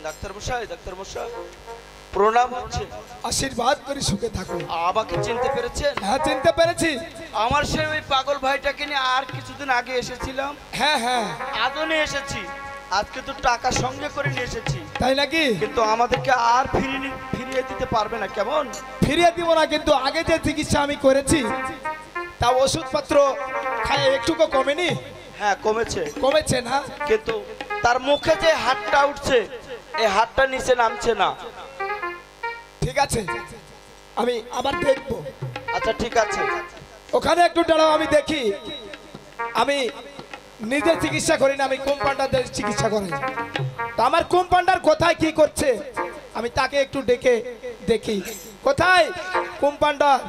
Doctor মশাই প্রণাম হচ্ছে। আশীর্বাদ করি, সুখে থাকো। আমাকে চিনতে পেরেছেন? হ্যাঁ, চিনতে পেরেছি। আমার সেই ওই পাগল ভাইটাকে নিয়ে আর কিছুদিন আগে এসেছিলাম। হ্যাঁ হ্যাঁ, আজও নিয়ে এসেছি, আজকে তো টাকা সঙ্গে করে নিয়ে এসেছি। তাই নাকি? কিন্তু আমাদেরকে আর ফিরিয়ে দিতে পারবে না, কেমন? ফিরিয়ে দিব না, কিন্তু আগে যে চিকিৎসা আমি করেছি তা ওষুধপত্র খায় একটুকু কমেনি? হ্যাঁ কমেছে। কমেছে না? কিন্তু তার মুখে যে হাতটা উঠছে, এই হাতটা নিচে নামছে না। ঠিক আছে, আমি আবার দেখবো। আচ্ছা ঠিক আছে, ওখানে একটু দাঁড়াও, আমি দেখি। আমি নিজে চিকিৎসা করি না, আমি কম্পাউন্ডারদের চিকিৎসা করি। তো আমার কম্পাউন্ডার কোথায় কি করছে আমি তাকে একটু ডেকে দেখি। কোথায় কম্পাউন্ডার?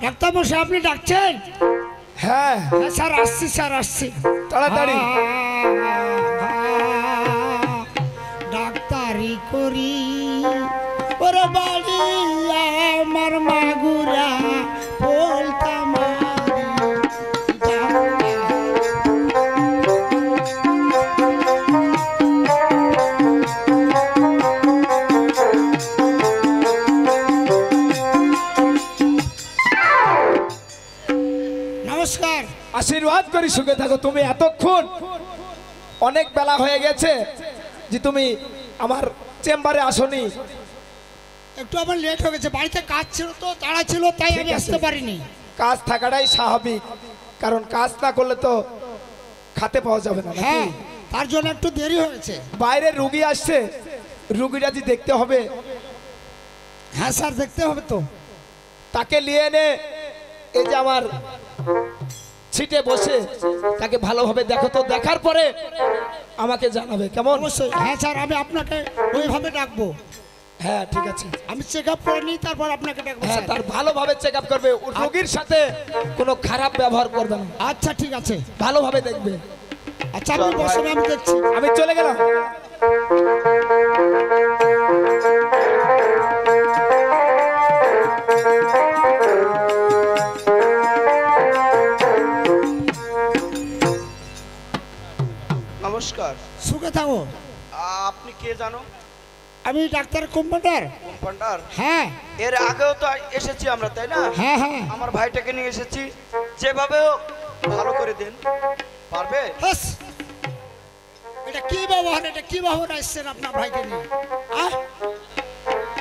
ডাক্তার মশাই আপনি ডাকছেন? হ্যাঁ হ্যাঁ স্যার, আসছি স্যার, আসছি তাড়াতাড়ি। ডাক্তারি করি ওরে বাড়ি আমার মাগুরা বলতাম নমস্কার। আশীর্বাদ করি, সুখে থাকো। তুমি এতক্ষণ অনেক বেলা হয়ে গেছে যে তুমি আমার চেম্বারে আসনি। একটু আমার লেট হয়ে গেছে, বাড়িতে কাজ ছিল তো, তাড়া ছিল, তাই আমি আসতে পারিনি। কাজ থাকাটাই স্বাভাবিক, কারণ কাজ না করলে তো খেতে পাওয়া যাবে না। হ্যাঁ, তার জন্য একটু দেরি হয়েছে। বাইরে রুগী আসছে, রুগীটা যে দেখতে হবে। হ্যাঁ স্যার, দেখতে হবে তো। তাকে নিয়ে এনে এই যে আমার সিটে বসে তাকে ভালোভাবে দেখো। তো দেখার পরে আমাকে জানাবে, কেমন? অবশ্যই। হ্যাঁ স্যার, আমি আপনাকে ওইভাবে ডাকবো। হ্যাঁ ঠিক আছে, আমি চেক আপ করে নিই, তারপর আপনাকে ডাকবো। হ্যাঁ স্যার তার ভালোভাবে চেক আপ করবে, রোগীর সাথে কোনো খারাপ ব্যবহার করবে না, আচ্ছা ঠিক আছে। ভালোভাবে দেখবে। আচ্ছা আপনি বসেন, আমি দেখছি। আমি চলে গেলাম। নমস্কার। সুখে থাকো। আপনি কে জানো? আমি ডাক্তার কম্পাউন্ডার। কম্পাউন্ডার? হ্যাঁ এর আগেও তো এসেছি আমরা, তাই না? হ্যাঁ হ্যাঁ। আমার ভাইটাকে নিয়ে এসেছি, যেভাবে হোক ভালো করে দেন, পারবে? হাস, এটা কি ব্যবহার, এটা কি ব্যবহার আসছেন আপনার ভাইকে নিয়ে?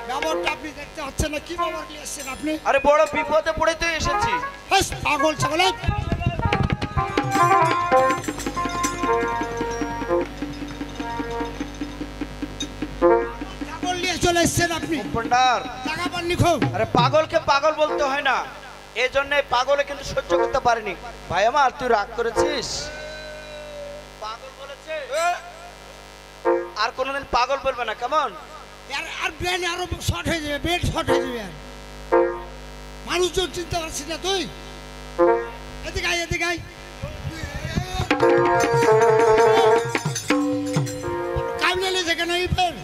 ব্যবহারটা আপনি দেখতে পাচ্ছেন না, কি ব্যবহার নিয়ে আসছেন আপনি? আরে বড় বিপদে পড়ে তো এসেছি। হাস, পাগল ছাগল। পাগল নিয়ে চলে এসছেন আপনি। কম্পাউন্ডার, টাকা পাননি খুব। আরে পাগলকে পাগল বলতে হয় না, এই জন্য পাগলে কিন্তু সহ্য করতে পারিনি। ভাই আমার, তুই রাগ করেছিস? পাগল বলেছে, আর কোনোদিন পাগল বলবে না, কেমন? আর ব্রেন আরো শর্ট হয়ে যাবে, ব্রেন শর্ট হয়ে যাবে। আর মানুষজন চিনতে পারছিস না তুই? এদিকে আয়, এদিকে আয়। কামড়ালে যেখানে ফের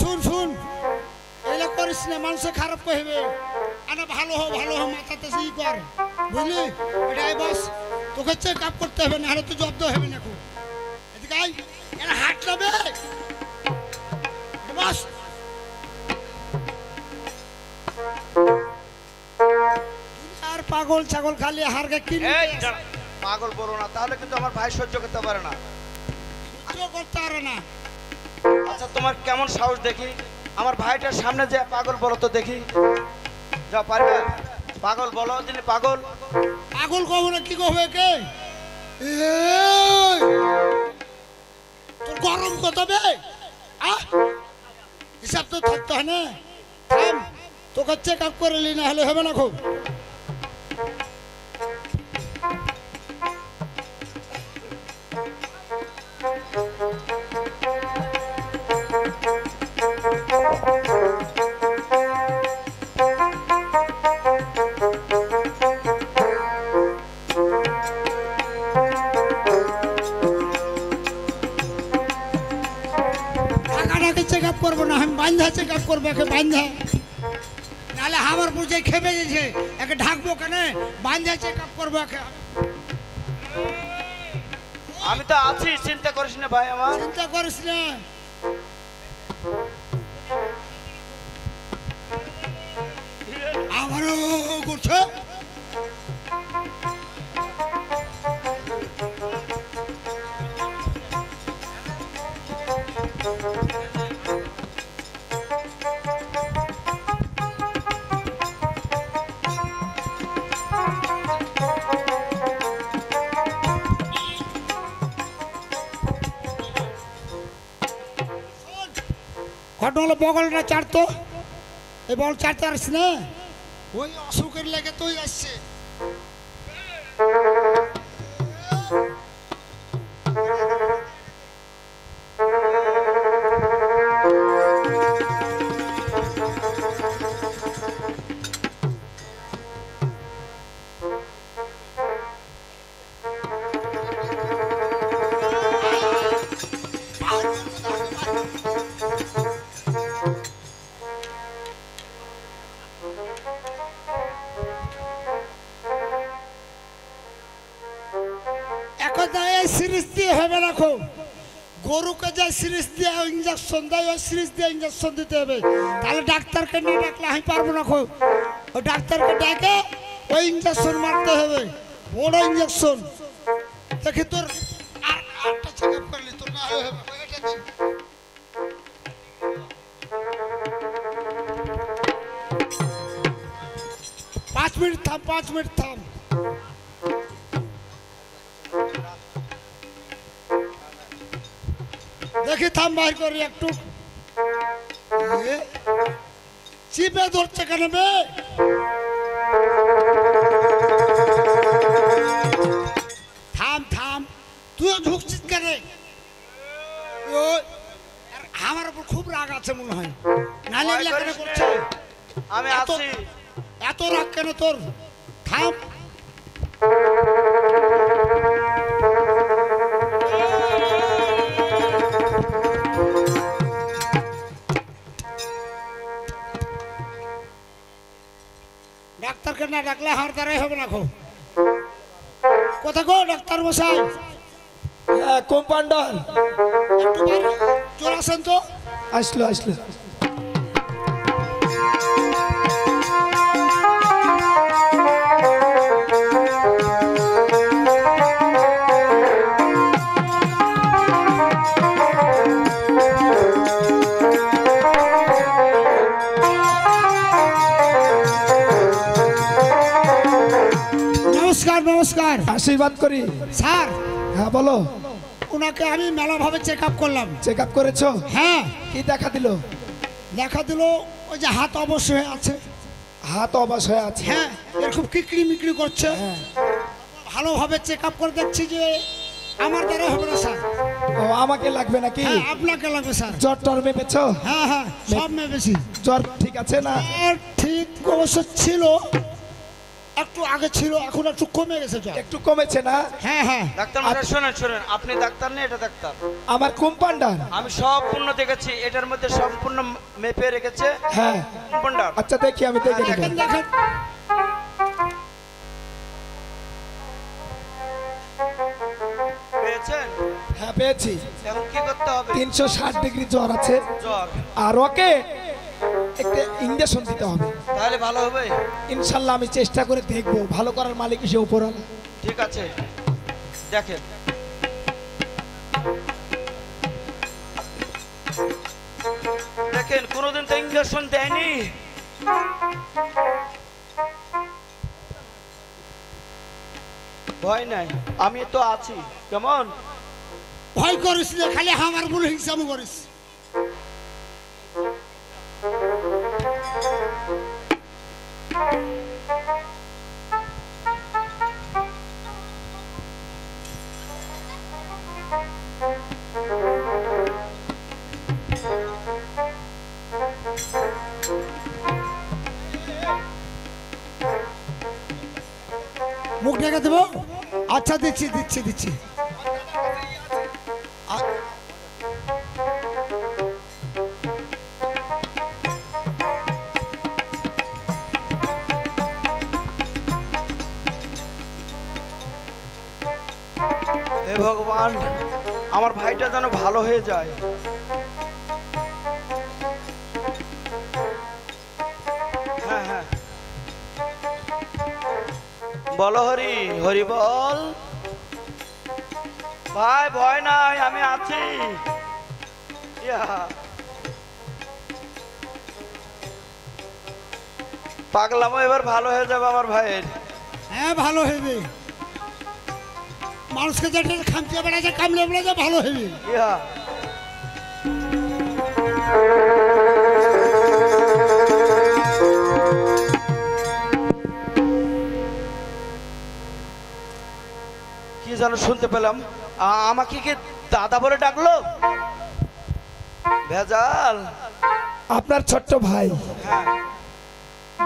শুন শুন, এগুলো করিস না, মানুষে খারাপ কহিবে। আরে ভালো হো ভালো হো, মাথাতে সেই কর, বুঝলি? এটাই বস, তোকে চেক আপ করতে হবে, না হলে তুই জব্দ হবে না। খুব এদিকে আয়, এরা হাট নেবে বস। আর পাগল ছাগল খালি হারকে কি এই দাঁড়া, পাগল বলো না, তাহলে কিন্তু আমার ভাই সহ্য করতে পারে না। সহ্য করতে পারে না। আচ্ছা তোমার কেমন সাহস দেখি, আমার ভাইটার সামনে যে পাগল বলো তো দেখি। যাও, পারবে? পাগল বলো, দিলে পাগল। পাগল কবে না, কি কবে কে? তোর গরম কত বে? হিসাব তো থাকতে হয় না। থাম, তোকে চেক আপ করে নি, না হলে হবে না। খুব চেক আপ করবো না, আমি বান্ধা চেক আপ করবো, একে বান্ধা। নাহলে হাবার বুঝে খেপে গেছে, একে ঢাকবো কেন? বান্ধা চেক আপ করবো একে। আমি তো আছি, চিন্তা করিস না ভাই আমার। চিন্তা করিস না। আমারও করছে। ঘটনা হলো বগলটা চারতো, এই বল চারতে পারিস না, ওই অসুখের লেগে তুই আসছে। এখন এই সিরিজ দিয়ে হবে রাখো, গরুকে যে সিরিজ দিয়ে ইঞ্জেকশন দেয় ওই সিরিজ দিয়ে ইঞ্জেকশন দিতে হবে। তাহলে ডাক্তারকে নিয়ে ডাকলে আমি পারবো না, ওই ডাক্তারকে ডেকে ওই ইঞ্জেকশন মারতে হবে, বড় ইঞ্জেকশন। দেখি তোর আর আটটা চেক আপ করলি তোর না হবে, এটা দে। 5 মিনিট থাম, 5 মিনিট থাম। দেখি থাম, বাইর করি একটু। চিপে ধরছে কেন বে? থাম থাম, তুইও ঝুঁকছিস কেন? আমার উপর খুব রাগ আছে মনে হয়, নালে এগুলা কেন করছে? আমি আছি। এত রাগ কেন তোর? থাম। ডাক্তারকে না ডাকলে হার দ্বারাই হবে না। কোথা গো ডাক্তার মশাই? কম্পাউন্ডার একটু বাইরে চলে আসেন তো। আসলো আসলো। নমস্কার নমস্কার। আশীর্বাদ করি। স্যার, হ্যাঁ বলো। ওনাকে আমি মেলাভাবে চেক আপ করলাম। চেক আপ করেছো? হ্যাঁ। কি দেখা দিল? দেখা দিল ওই যে হাত অবশ হয়ে আছে। হাত অবশ হয়ে আছে? হ্যাঁ, এর খুব কিকড়ি মিকড়ি করছে। হ্যাঁ। ভালোভাবে চেক আপ করে দেখছি যে আমার দ্বারা হবে না স্যার। ও আমাকে লাগবে নাকি? হ্যাঁ, আপনাকে লাগবে স্যার। জ্বর টর মেপেছো? হ্যাঁ হ্যাঁ, সব মেপেছি। জ্বর ঠিক আছে না? আর ঠিক অবশ্য ছিল, একটু আগে ছিল, এখন একটু কমে গেছে জ্বর। একটু কমেছে না? হ্যাঁ হ্যাঁ। ডাক্তার মশাই শোনেন শোনেন, আপনি ডাক্তার নেই, এটা ডাক্তার। আমার কম্পাউন্ডার। আমি সম্পূর্ণ দেখেছি, এটার মধ্যে সম্পূর্ণ মেপে রেখেছে। হ্যাঁ। কম্পাউন্ডার। আচ্ছা দেখি, আমি দেখে নেব। দেখেন দেখেন। পেয়েছেন? হ্যাঁ পেয়েছি। এখন কি করতে হবে? 360 ডিগ্রি জ্বর আছে, জ্বর। আর ওকে একটা ইঞ্জেকশন দিতে হবে। তাহলে ভালো হবে? ইনশাল্লাহ আমি চেষ্টা করে দেখবো, ভালো করার মালিক সে উপরওয়ালা। ঠিক আছে, দেখেন। দেখেন, কোনোদিন তো ইঞ্জেকশন দেয়নি। ভয় নাই, আমি তো আছি। কেমন? ভয় করিস না, খালি আমার বলে হিসাব করিস। মুখ ঢেকে দেবো? আচ্ছা দিচ্ছি দিচ্ছি দিচ্ছি। ভগবান, আমার ভাইটা যেন ভালো হয়ে যায়। হ্যাঁ হ্যাঁ, বলো হরি, হরি বল। ভাই ভয় নাই, আমি আছি। ইয়া, পাগলামো এবার ভালো হয়ে যাবে আমার ভাইয়ের। হ্যাঁ ভালো হবে, মানুষকে যেটা খামচে বেড়াচ্ছে কামড়ে বেড়াচ্ছে ভালো হবে। ইয়া, কি যেন শুনতে পেলাম, আমাকে কি দাদা বলে ডাকলো? ভেজাল। আপনার ছোট্ট ভাই, হ্যাঁ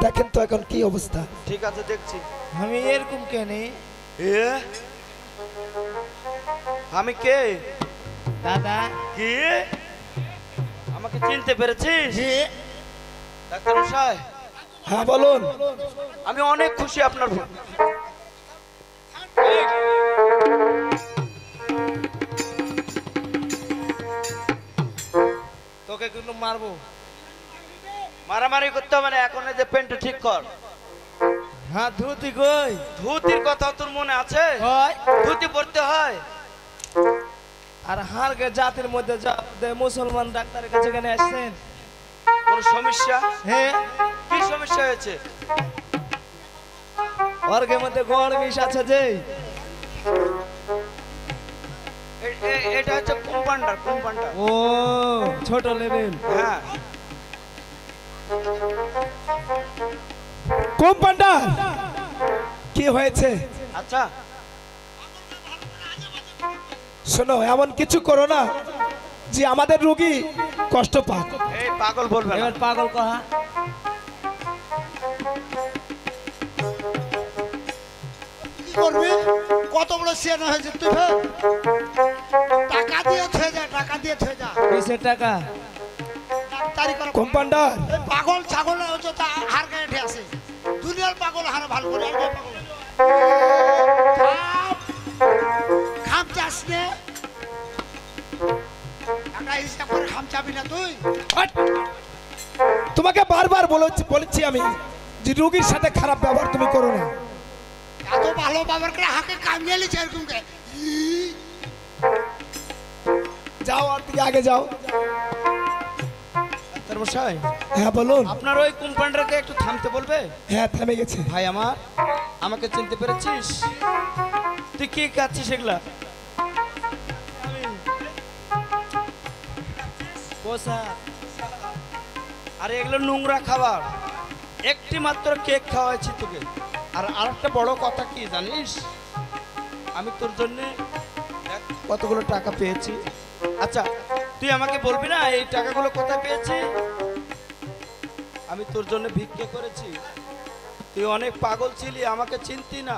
দেখেন তো এখন কি অবস্থা। ঠিক আছে, দেখছি। আমি এরকম কেন? এ আমি কে? দাদা কি আমাকে চিনতে পেরেছিস? ডাক্তার মশাই, হ্যাঁ বলুন। আমি অনেক খুশি আপনার। তোকে কিন্তু মারবো। মারামারি করতে হবে না, এখন এই যে পেন্টটা ঠিক কর। হ্যাঁ ধুতি কই? ধুতির কথা তোর মনে আছে? হয় ধুতি পড়তে হয়। আর হারকে জাতির মধ্যে মুসলমান ডাক্তারের কাছে কেন আসছেন? কোন সমস্যা? হ্যাঁ, কি সমস্যা হয়েছে? অর্গের মধ্যে গড় বিষ আছে যে। এটা হচ্ছে কম্পাউন্ডার। কম্পাউন্ডার ও ছোট লেভেল। হ্যাঁ, কম্পাউন্ডার কি হয়েছে? আচ্ছা শোনো, এমন কিছু করো না যে আমাদের রোগী কষ্ট পাক। এই পাগল বলবে না। এবার পাগল কহা। কি করবি? কত বড় সিয়ানা হয়েছে তুই ভাই? টাকা দিয়ে থয়ে যা, টাকা দিয়ে থয়ে যা। কিসের টাকা? ডাক্তারি কর। কম্পাউন্ডার এই পাগল ছাগল হচ্ছে তা হার গায়ে উঠে আছে। দুনিয়ার পাগল হার ভালো করে আর পাগল। খাম চাস নে? টাকা হিসাব করে খাম চাবি না তুই? হট! তোমাকে বারবার বলেছি আমি যে রোগীর সাথে খারাপ ব্যবহার তুমি করো না। এত ভালো বাবার করে হাকে কামিয়ে লিছে এরকম কে? যাও, আর দিকে আগে যাও। ডাক্তার মশাই, হ্যাঁ বলুন। আপনার ওই কম্পাউন্ডারকে একটু থামতে বলবে? হ্যাঁ থেমে গেছে। ভাই আমার, আমাকে চিনতে পেরেছিস? তুই কি খাচ্ছিস এগুলা? আরে এগুলো নোংরা খাবার। একটি মাত্র কেক খাওয়াইছি তোকে। আর আরেকটা বড় কথা কি জানিস, আমি তোর জন্য কতগুলো টাকা পেয়েছি। আচ্ছা তুই আমাকে বলবি না এই টাকাগুলো কোথায় পেয়েছি? আমি তোর জন্য ভিক্ষে করেছি। তুই অনেক পাগল ছিলি, আমাকে চিনতি না,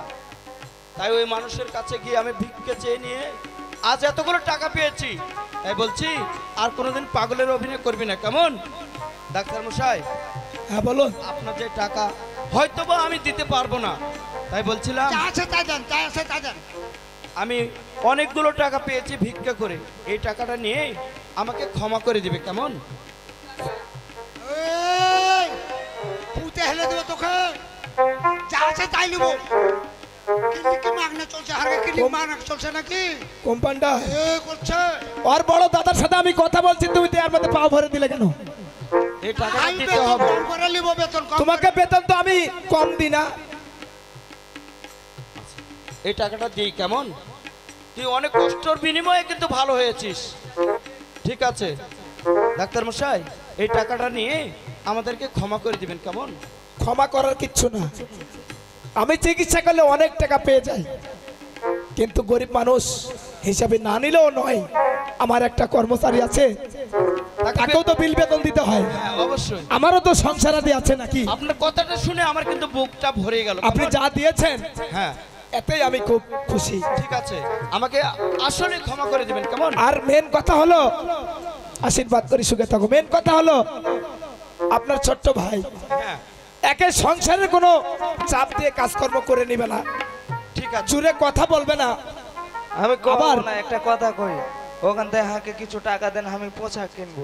তাই ওই মানুষের কাছে গিয়ে আমি ভিক্ষে চেয়ে নিয়ে আজ এতগুলো টাকা পেয়েছি। তাই বলছি আর কোনোদিন পাগলের অভিনয় করবি না, কেমন? ডাক্তার মশাই, হ্যাঁ বলুন। আপনার যে টাকা হয়তোবা আমি দিতে পারবো না, তাই বলছিলাম যা আছে তাই দেন, যা আছে তাই দেন। আমি অনেকগুলো টাকা পেয়েছি ভিক্ষা করে, এই টাকাটা নিয়ে আমাকে ক্ষমা করে দিবে, কেমন? এই, পুঁতে হেলে দেবে তোকে। যা আছে তাই নেবো। কি মাগনা চলছে? হারকে কি মাগনা চলছে নাকি? কম্পাউন্ডার এ করছে। ওর বড় দাদার সাথে আমি কথা বলছি, তুমি তো এর মধ্যে পা ভরে দিলে কেন? এই টাকাটা আমি দিতে বেতন হবে। কম করে নিব, বেতন কম তোমাকে করে। বেতন তো আমি কম দিই না। এই টাকাটা দিই, কেমন? তুই অনেক কষ্টর বিনিময়ে কিন্তু ভালো হয়েছিস। ঠিক আছে ডাক্তার মশাই, এই টাকাটা নিয়ে আমাদেরকে ক্ষমা করে দিবেন, কেমন? ক্ষমা করার কিচ্ছু না। আমি চিকিৎসা করলে অনেক টাকা পেয়ে যাই, কিন্তু গরিব মানুষ হিসাবে না নিলেও নয়। আমার একটা কর্মচারী আছে, তাকেও তো বিল বেতন দিতে হয়। হ্যাঁ অবশ্যই। আমারও তো সংসার আদি আছে নাকি? আপনার কথাটা শুনে আমার কিন্তু বুকটা ভরে গেল। আপনি যা দিয়েছেন হ্যাঁ এতেই আমি খুব খুশি। ঠিক আছে, আমাকে আসলে ক্ষমা করে দিবেন, কেমন? আর মেন কথা হলো, আশীর্বাদ করি সুখে থাকো। মেন কথা হলো আপনার ছোট্ট ভাই হ্যাঁ একে সংসারের কোনো চাপ দিয়ে কাজকর্ম করে নিবে না, ঠিক আছে। জুড়ে কথা বলবে না, আমি কমাবো আবার না, একটা কথা কই, ওখান থেকে হাঁকে কিছু টাকা দেন, আমি পোশাক কিনবো।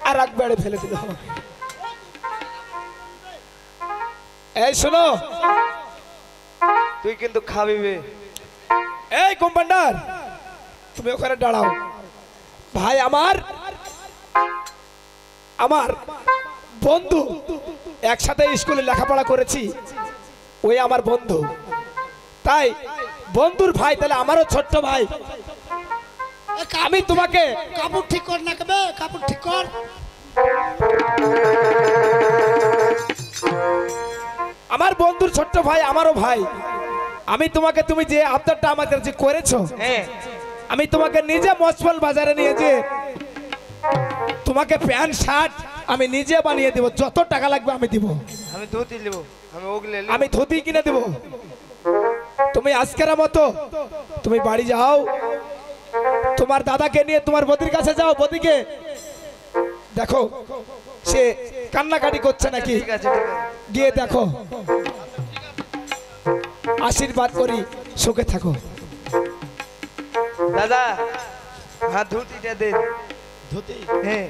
আর এক বেড়ে ফেলে দিল। এই শোনো, তুই কিন্তু খাবি বে। এই কম্পাউন্ডার, তুমি ওখানে দাঁড়াও। ভাই আমার বন্ধু, একসাথে স্কুলে লেখাপড়া করেছি, ওই আমার বন্ধু। তাই বন্ধুর ভাই, তাহলে আমারও ছোট্ট ভাই। আমি তোমাকে কাপড় ঠিক কর না কেবে, কাপড় ঠিক কর। আমার বন্ধুর ছোট্ট ভাই, আমারও ভাই। আমি তোমাকে, তুমি যে আবদারটা আমাদের যে করেছো, হ্যাঁ, আমি তোমাকে নিজে মসফল বাজারে নিয়ে যে তোমাকে প্যান্ট শার্ট আমি নিজে বানিয়ে দেব, যত টাকা লাগবে আমি দিব। আমি ধুতি নেব, আমি ওগুলো নেব। আমি ধুতি কিনে দেব। তুমি আজকের মতো তুমি বাড়ি যাও, তোমার দাদাকে নিয়ে তোমার বদির কাছে যাও, বদিকে দেখো সে কান্নাকাটি করছে নাকি, ঠিক আছে, ঠিক আছে। গিয়ে দেখো। আশীর্বাদ করি, সুখে থাকো। দাদা, হ্যাঁ ধুতিটা দে। ধুতি হ্যাঁ,